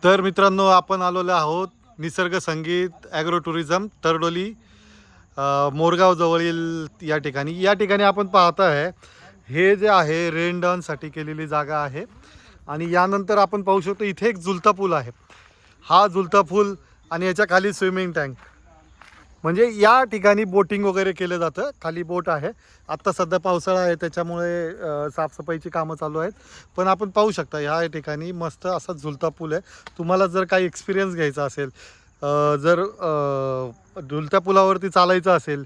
तर मित्रांनो, आपण आलेलो आहोत निसर्ग संगीत ॲग्रो टुरिझम तरडोली मोरगाव जवळील या ठिकाणी. या ठिकाणी आपण पाहत आहे हे जे आहे रेनडाऊनसाठी केलेली जागा आहे. आणि यानंतर आपण पाहू शकतो इथे एक झुलता पूल आहे. हा झुलता पूल आणि याच्या खाली स्विमिंग टँक, म्हणजे या ठिकाणी बोटिंग वगैरे केलं जातं. खाली बोट आहे. आत्ता सध्या पावसाळा आहे त्याच्यामुळे साफसफाईची कामं चालू आहेत. पण आपण पाहू शकता ह्या ठिकाणी मस्त असा झुलता पूल आहे. तुम्हाला जर काही एक्सपिरियन्स घ्यायचा असेल, जर झुलत्या पुलावरती चालायचं असेल,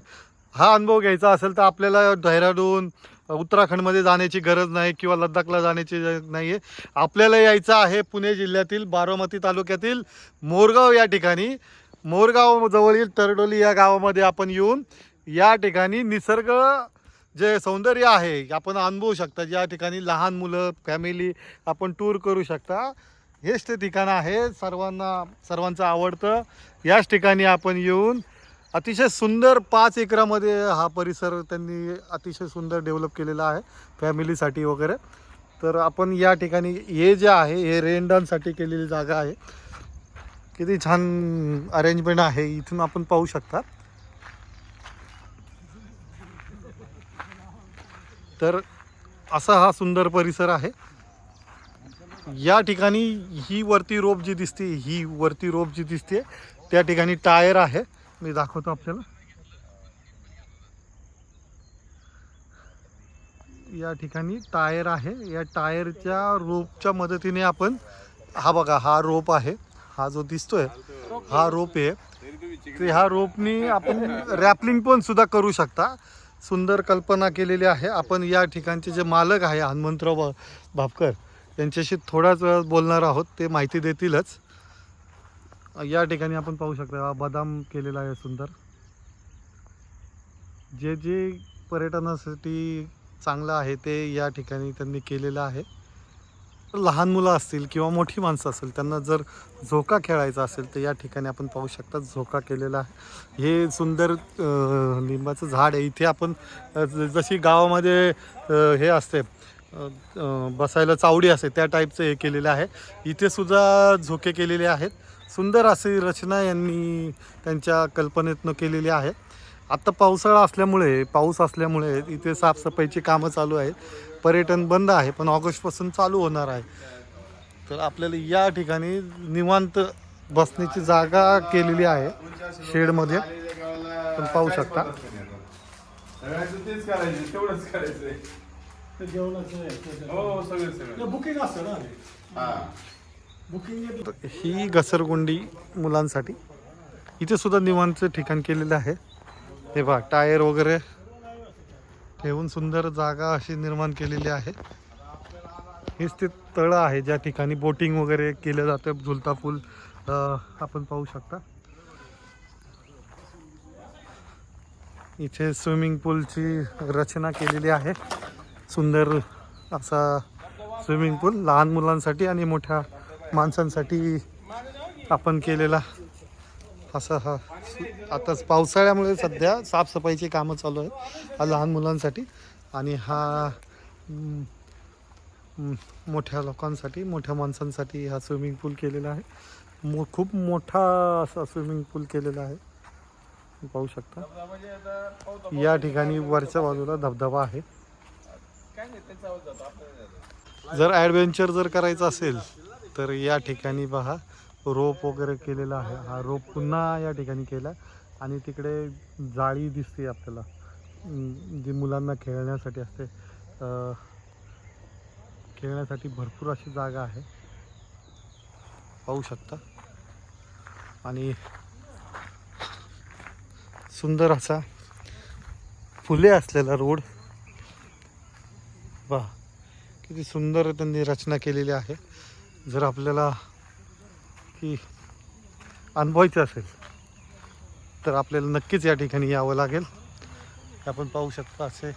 हा अनुभव घ्यायचा असेल, तर आपल्याला डेहराडून उत्तराखंडमध्ये जाण्याची गरज नाही किंवा लद्दाखला जाण्याची नाही आहे. आपल्याला यायचं आहे पुणे जिल्ह्यातील बारामती तालुक्यातील मोरगाव या ठिकाणी. मोरगाव जवळील तरडोली या गावामध्ये आपण येऊन या ठिकाणी निसर्ग जे सौंदर्य आहे आपण अनुभवू शकता. ज्या ठिकाणी लहान मुलं फॅमिली आपण टूर करू शकता. हेच ते ठिकाण आहे सर्वांचं आवडतं. याच ठिकाणी आपण येऊन अतिशय सुंदर 5 एकरामध्ये हा परिसर त्यांनी अतिशय सुंदर डेव्हलप केलेला आहे फॅमिलीसाठी वगैरे. तर आपण या ठिकाणी हे जे आहे हे रेनडाऊनसाठी केलेली जागा आहे. किती छान अरेंजमेंट आहे इथून आपण पाहू शकता. तर असा हा सुंदर परिसर आहे. या ठिकाणी ही वरती रोप जी दिसते त्या ठिकाणी टायर आहे. मी दाखवतो आपल्याला. या ठिकाणी टायर आहे. या टायरच्या रोपच्या मदतीने आपण हा बघा हा रोप आहे, हा जो दिसतोय हा रोप आहे. तर ह्या रोपनी आपण रॅपलिंग पण सुद्धा करू शकता. सुंदर कल्पना केलेली आहे. आपण या ठिकाणचे जे मालक आहे हनुमंतराव भापकर यांच्याशी थोड्याच वेळात बोलणार आहोत. ते माहिती देतीलच. या ठिकाणी आपण पाहू शकता बदाम केलेला आहे सुंदर. जे जे पर्यटनासाठी चांगलं आहे ते या ठिकाणी त्यांनी केलेलं आहे. लहान मुलं असतील किंवा मोठी माणसं असेल त्यांना जर झोका खेळायचा असेल तर या ठिकाणी आपण पाहू शकता झोका केलेला आहे. हे सुंदर लिंबाचं झाड आहे. इथे आपण जशी गावामध्ये हे असते बसायला चावडी असते त्या टाईपचं हे केलेलं आहे. इथे सुद्धा झोके केलेले आहेत. सुंदर अशी रचना यांनी त्यांच्या कल्पनेतनं केलेली आहे. आत्ता पावसाळा असल्यामुळे पाऊस असल्यामुळे इथे साफसफाईची कामं चालू आहेत. पर्यटन बंद आहे पण ऑगस्टपासून चालू होणार आहे. तर आपल्याला या ठिकाणी निवांत बसण्याची जागा केलेली आहे शेडमध्ये. पण पाहू शकता ही घसरगुंडी मुलांसाठी. इथे सुद्धा निवांत ठिकाण केलेलं आहे. हे बघा टायर वगैरे ठेवून सुंदर जागा अशी निर्माण केलेली आहे. हेच ते तळं आहे ज्या ठिकाणी बोटिंग वगैरे केलं जातं. झुलता पूल आपण पाहू शकता. इथे स्विमिंग पूलची रचना केलेली आहे. सुंदर असा स्विमिंग पूल लहान मुलांसाठी आणि मोठ्या माणसांसाठी आपण केलेला असा हा. आताच पावसाळ्यामुळे सध्या साफसफाईची कामं चालू आहेत हा लहान मुलांसाठी. आणि हा मोठ्या लोकांसाठी मोठ्या माणसांसाठी हा स्विमिंग पूल केलेला आहे. खूप मोठा असा स्विमिंग पूल केलेला आहे. पाहू शकता. या ठिकाणी वरच्या बाजूला धबधबा आहे. जर ॲडव्हेंचर जर करायचं असेल तर या ठिकाणी पहा रोप वगैरे केलेला आहे. हा रोप पुन्हा या ठिकाणी केला आणि तिकडे जाळी दिसते आपल्याला जी मुलांना खेळण्यासाठी असते. खेळण्यासाठी भरपूर अशी जागा आहे पाहू शकता. आणि सुंदर असा फुले असलेला रोड पहा किती सुंदर त्यांनी रचना केलेली आहे. जर आपल्याला की अनुभवायचं असेल तर आपल्याला नक्कीच या ठिकाणी यावं लागेल. आपण पाहू शकता असे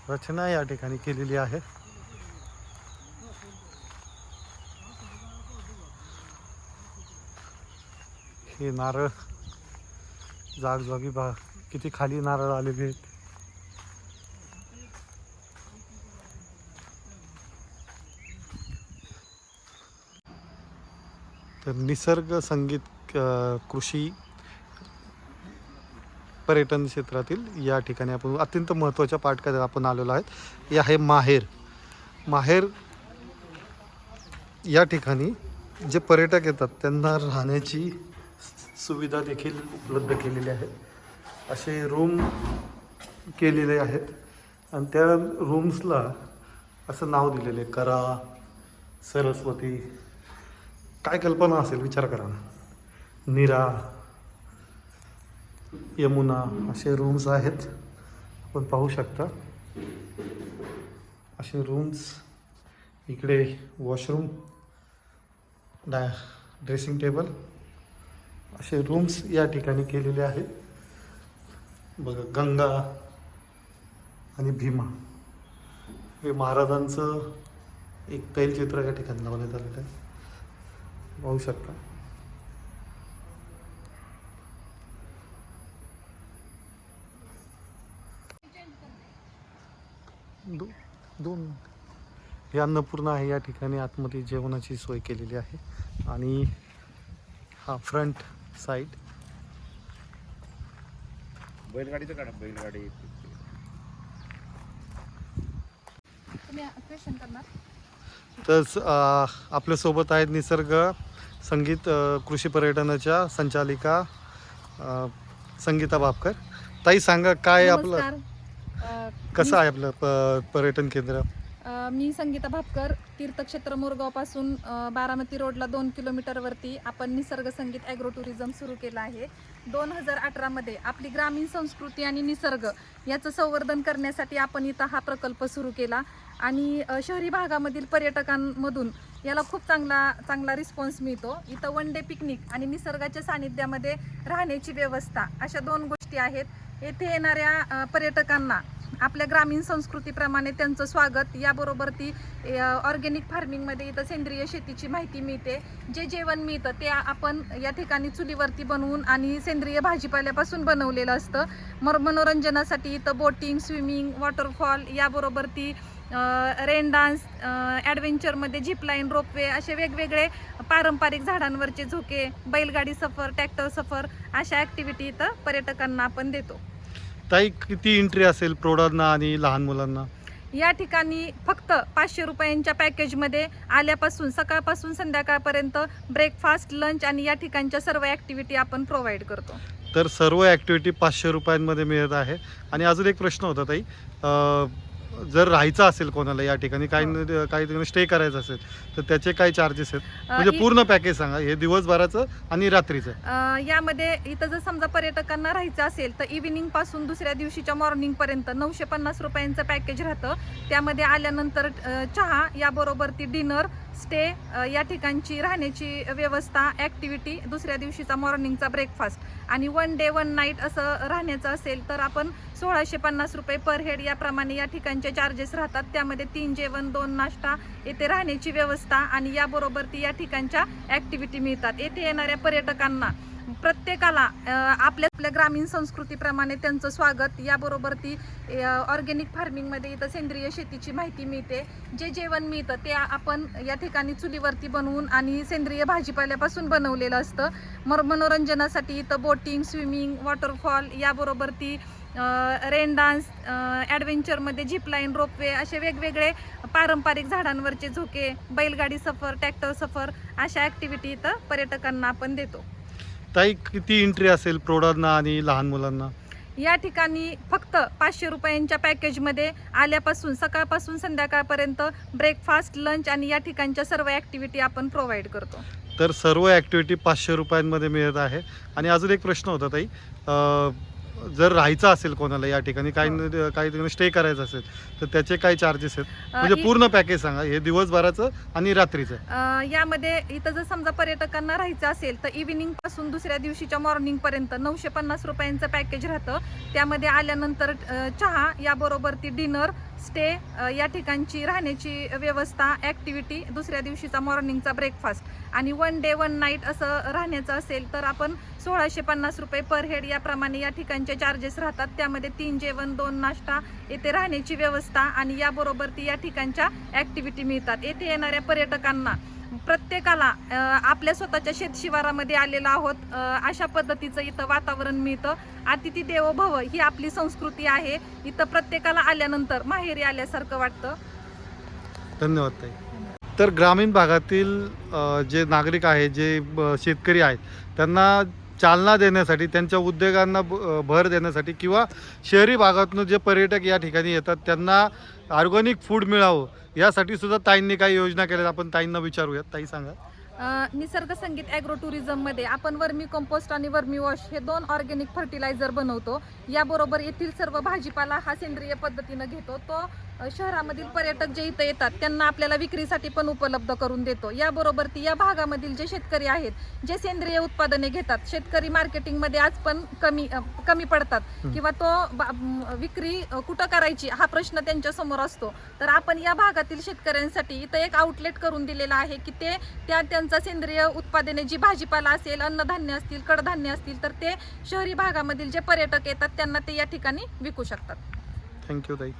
रचना या ठिकाणी केलेली आहे. हे नारळ जागोजागी बघा किती खाली नारळ आलेले आहेत. तर निसर्ग संगीत कृषी पर्यटन क्षेत्रातील या ठिकाणी आपण अत्यंत महत्त्वाच्या पाठकात आपण आलेलो आहेत. हे आहे माहेर या ठिकाणी जे पर्यटक येतात त्यांना राहण्याची सुविधा देखील उपलब्ध केलेली आहे. असे रूम केलेले आहेत आणि त्या रूम्सला असं नाव दिलेले करा सरस्वती. काय कल्पना असेल विचार करा ना. नीरा, यमुना असे रूम्स आहेत. आपण पाहू शकता असे रूम्स. इकडे वॉशरूम, ड्रेसिंग टेबल असे रूम्स या ठिकाणी केलेले आहेत. बघा गंगा आणि भीमा हे महाराजांचं एक तैलचित्र या ठिकाणी लावण्यात आलेलं आहे. पाहू शकता. दोन हे अन्नपूर्णा आहे. या ठिकाणी आतमध्ये जेवणाची सोय केलेली आहे आणि हा फ्रंट साईड. बैलगाडीचं काढा. बैलगाडी तर आपल्यासोबत आहेत निसर्ग संगीत कृषी पर्यटनाच्या संचालिका संगीता भापकर. ताई सांगा काय आपलं कसं आहे आपलं पर्यटन केंद्र? मी संगीता भापकर. तीर्थक्षेत्र मोरगावपासून बारामती रोडला 2 किलोमीटरवरती आपण निसर्ग संगीत ॲग्रो टुरिझम सुरू केलं आहे. 2018मध्ये आपली ग्रामीण संस्कृती आणि निसर्ग याचं संवर्धन करण्यासाठी आपण इथं हा प्रकल्प सुरू केला आणि शहरी भागामधील पर्यटकांमधून याला खूप चांगला रिस्पॉन्स मिळतो. इथं वन डे पिकनिक आणि निसर्गाच्या सानिध्यामध्ये राहण्याची व्यवस्था अशा 2 गोष्टी आहेत. येथे येणाऱ्या पर्यटकांना आपल्या ग्रामीण संस्कृतीप्रमाणे त्यांचं स्वागत, याबरोबर ती ऑर्गॅनिक फार्मिंगमध्ये इथं सेंद्रिय शेतीची माहिती मिळते. जे जेवण मिळतं ते आपण या ठिकाणी चुलीवरती बनवून आणि सेंद्रिय भाजीपाल्यापासून बनवलेलं असतं. मनोरंजनासाठी इथं बोटिंग, स्विमिंग, वॉटरफॉल, याबरोबर ती रेन डान्स, ॲडव्हेंचरमध्ये झिपलाईन, रोपवे असे वेगवेगळे पारंपरिक झाडांवरचे झोके, बैलगाडी सफर, ट्रॅक्टर सफर अशा ॲक्टिव्हिटी इथं पर्यटकांना आपण देतो. ताई किती एंट्री असेल प्रौढांना आणि लहान मुलांना? या ठिकाणी फक्त 500 रुपयांच्या पॅकेजमध्ये आल्यापासून सकाळपासून संध्याकाळपर्यंत ब्रेकफास्ट, लंच आणि या ठिकाणच्या सर्व ॲक्टिव्हिटी आपण प्रोव्हाइड करतो. तर सर्व ॲक्टिव्हिटी 500 रुपयांमध्ये मिळत आहे. आणि अजून एक प्रश्न होता ताई, जर राहायचं असेल कोणाला या ठिकाणी काही ठिकाणी स्टे करायचं असेल तर त्याचे काय चार्जेस आहेत? म्हणजे पूर्ण पॅकेज सांगा, हे दिवसभराचं आणि रात्रीचं. यामध्ये इथं जर समजा पर्यटकांना राहायचं असेल तर इव्हिनिंग पासून दुसऱ्या दिवशीच्या मॉर्निंग पर्यंत 950 रुपयांचं पॅकेज राहतं. त्यामध्ये आल्यानंतर चहा, याबरोबर ती डिनर, स्टे, या ठिकाणची राहण्याची व्यवस्था, ॲक्टिव्हिटी, दुसऱ्या दिवशीचा मॉर्निंगचा ब्रेकफास्ट आणि 1 डे 1 नाईट असं राहण्याचं असेल तर आपण 1650 रुपये पर हेड याप्रमाणे या ठिकाणचे चार्जेस राहतात. त्यामध्ये 3 जेवण, 2 नाश्ता, येथे राहण्याची व्यवस्था आणि याबरोबर ती या ठिकाणच्या ॲक्टिव्हिटी मिळतात. येथे येणाऱ्या पर्यटकांना प्रत्येकाला आपल्या ग्रामीण संस्कृतीप्रमाणे त्यांचं स्वागत, याबरोबर ती ऑर्गॅनिक फार्मिंगमध्ये इथं सेंद्रिय शेतीची माहिती मिळते. जे जेवण मिळतं ते आपण या ठिकाणी चुलीवरती बनवून आणि सेंद्रिय भाजीपाल्यापासून बनवलेलं असतं. मनोरंजनासाठी इथं बोटिंग, स्विमिंग, वॉटरफॉल, याबरोबर ती रेन डान्स, ॲडव्हेंचरमध्ये झिपलाईन, रोपवे असे वेगवेगळे पारंपरिक झाडांवरचे झोके, बैलगाडी सफर, ट्रॅक्टर सफर अशा ॲक्टिव्हिटी इथं पर्यटकांना आपण देतो. ताई किती एंट्री असेल प्रौढांना आणि लहान मुलांना? या ठिकाणी फक्त 500 रुपयांच्या पॅकेजमध्ये आल्यापासून सकाळपासून संध्याकाळपर्यंत ब्रेकफास्ट, लंच आणि या ठिकाणच्या सर्व ॲक्टिव्हिटी आपण प्रोव्हाइड करतो. तर सर्व ॲक्टिव्हिटी 500 रुपयांमध्ये मिळत आहे. आणि अजून एक प्रश्न होता ताई, जर राहायचं असेल कोणाला या ठिकाणी काही ठिकाणी स्टे करायचं असेल तर त्याचे काय चार्जेस आहेत? म्हणजे पूर्ण पॅकेज सांगा, हे दिवसभराचं आणि रात्रीचं. यामध्ये इथं जर समजा पर्यटकांना राहायचं असेल तर इव्हिनिंग पासून दुसऱ्या दिवशीच्या मॉर्निंग पर्यंत 950 रुपयांचं पॅकेज राहतं. त्यामध्ये आल्यानंतर चहा, याबरोबर ती डिनर, स्टे, या ठिकाणची राहण्याची व्यवस्था, ॲक्टिव्हिटी, दुसऱ्या दिवशीचा मॉर्निंगचा ब्रेकफास्ट आणि 1 डे 1 नाईट असं राहण्याचं असेल तर आपण 1650 रुपये पर हेड याप्रमाणे या ठिकाणचे चार्जेस राहतात. त्यामध्ये 3 जेवण, 2 नाश्ता, येथे राहण्याची व्यवस्था आणि याबरोबर ती या ठिकाणच्या ॲक्टिव्हिटी मिळतात. येथे येणाऱ्या पर्यटकांना प्रत्येकाला आपल्या स्वतःच्या शेतशिवारामध्ये आलेलो आहोत. अशा पद्धतीचं इथं वातावरण मिळतं. अतिथी देवो भव ही आपली संस्कृती आहे. इथं प्रत्येकाला आल्यानंतर माहेरी आल्यासारखं वाटतं. धन्यवाद ताई. तर ग्रामीण भागातील जे नागरिक आहेत, जे शेतकरी आहेत, त्यांना चालना देण्यासाठी, त्यांच्या उद्योगांना भर देण्यासाठी किंवा शहरी भागातून जे पर्यटक या ठिकाणी येतात त्यांना ऑर्गॅनिक फूड मिळावं यासाठी सुद्धा ताईंनी काही योजना केल्या. आपण ताईंना विचारूयात. ताई सांगा. निसर्ग संगीत ॲग्रो टुरिझममध्ये आपण वर्मी कंपोस्ट आणि वर्मी वॉश हे 2 ऑर्गॅनिक फर्टिलायझर बनवतो. याबरोबर येथील सर्व भाजीपाला हा सेंद्रिय पद्धतीनं घेतो. तो शहरामधील पर्यटक जे इथं येतात त्यांना आपल्याला विक्रीसाठी पण उपलब्ध करून देतो. याबरोबर या भागामधील जे शेतकरी आहेत, जे सेंद्रिय उत्पादने घेतात, शेतकरी मार्केटिंगमध्ये आज पण कमी पडतात किंवा तो विक्री कुठं करायची हा प्रश्न त्यांच्या समोर असतो. तर आपण या भागातील शेतकऱ्यांसाठी इथं एक आउटलेट करून दिलेला आहे की ते त्यांचा सेंद्रिय उत्पादने, जी भाजीपाला असेल, अन्नधान्य असतील, कडधान्य असतील, तर ते शहरी भागामधील जे पर्यटक येतात त्यांना ते या ठिकाणी विकू शकतात. थँक्यू ताई.